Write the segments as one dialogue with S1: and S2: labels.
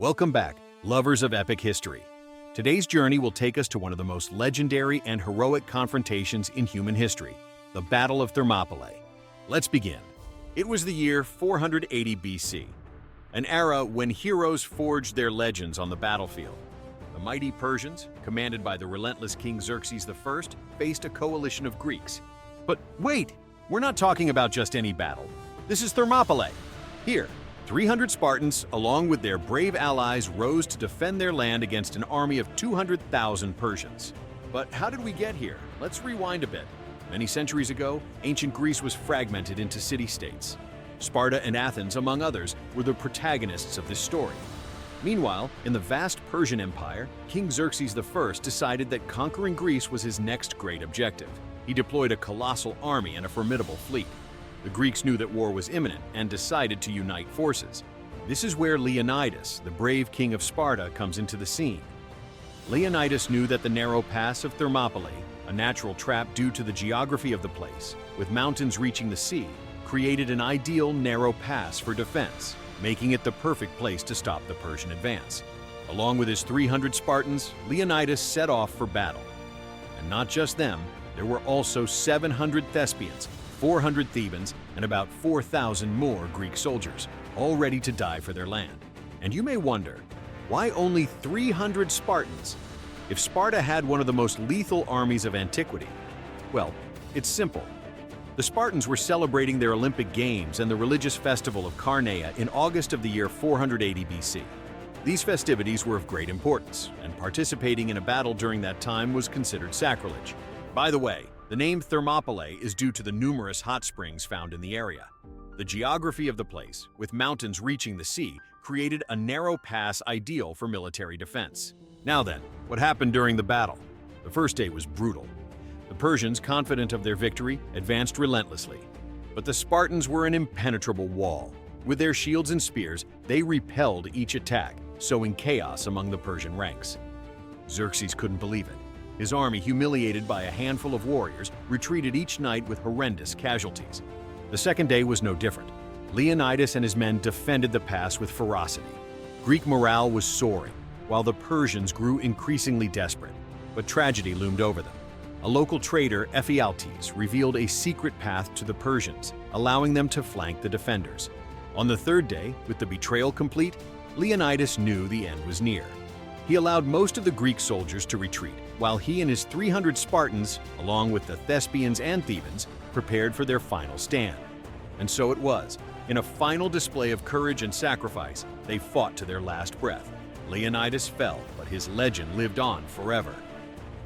S1: Welcome back, lovers of epic history. Today's journey will take us to one of the most legendary and heroic confrontations in human history, the Battle of Thermopylae. Let's begin. It was the year 480 BC, an era when heroes forged their legends on the battlefield. The mighty Persians, commanded by the relentless King Xerxes I, faced a coalition of Greeks. But wait, we're not talking about just any battle. This is Thermopylae. Here, 300 Spartans, along with their brave allies, rose to defend their land against an army of 200,000 Persians. But how did we get here? Let's rewind a bit. Many centuries ago, ancient Greece was fragmented into city-states. Sparta and Athens, among others, were the protagonists of this story. Meanwhile, in the vast Persian Empire, King Xerxes I decided that conquering Greece was his next great objective. He deployed a colossal army and a formidable fleet. The Greeks knew that war was imminent and decided to unite forces. This is where Leonidas, the brave king of Sparta, comes into the scene. Leonidas knew that the narrow pass of Thermopylae, a natural trap due to the geography of the place, with mountains reaching the sea, created an ideal narrow pass for defense, making it the perfect place to stop the Persian advance. Along with his 300 Spartans, Leonidas set off for battle. And not just them, there were also 700 Thespians, 400 Thebans, and about 4,000 more Greek soldiers, all ready to die for their land. And you may wonder, why only 300 Spartans? If Sparta had one of the most lethal armies of antiquity, well, it's simple. The Spartans were celebrating their Olympic Games and the religious festival of Carneia in August of the year 480 BC. These festivities were of great importance, and participating in a battle during that time was considered sacrilege. By the way, the name Thermopylae is due to the numerous hot springs found in the area. The geography of the place, with mountains reaching the sea, created a narrow pass ideal for military defense. Now then, what happened during the battle? The first day was brutal. The Persians, confident of their victory, advanced relentlessly. But the Spartans were an impenetrable wall. With their shields and spears, they repelled each attack, sowing chaos among the Persian ranks. Xerxes couldn't believe it. His army, humiliated by a handful of warriors, retreated each night with horrendous casualties. The second day was no different. Leonidas and his men defended the pass with ferocity. Greek morale was soaring, while the Persians grew increasingly desperate. But tragedy loomed over them. A local trader, Ephialtes, revealed a secret path to the Persians, allowing them to flank the defenders. On the third day, with the betrayal complete, Leonidas knew the end was near. He allowed most of the Greek soldiers to retreat, while he and his 300 Spartans, along with the Thespians and Thebans, prepared for their final stand. And so it was. In a final display of courage and sacrifice, they fought to their last breath. Leonidas fell, but his legend lived on forever.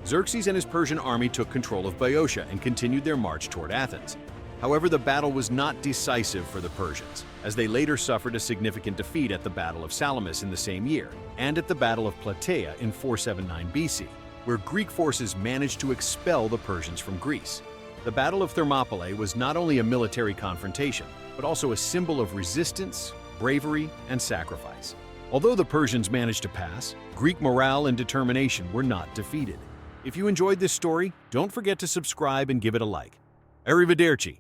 S1: Xerxes and his Persian army took control of Boeotia and continued their march toward Athens. However, the battle was not decisive for the Persians, as they later suffered a significant defeat at the Battle of Salamis in the same year, and at the Battle of Plataea in 479 BC, where Greek forces managed to expel the Persians from Greece. The Battle of Thermopylae was not only a military confrontation, but also a symbol of resistance, bravery, and sacrifice. Although the Persians managed to pass, Greek morale and determination were not defeated. If you enjoyed this story, don't forget to subscribe and give it a like. Arrivederci.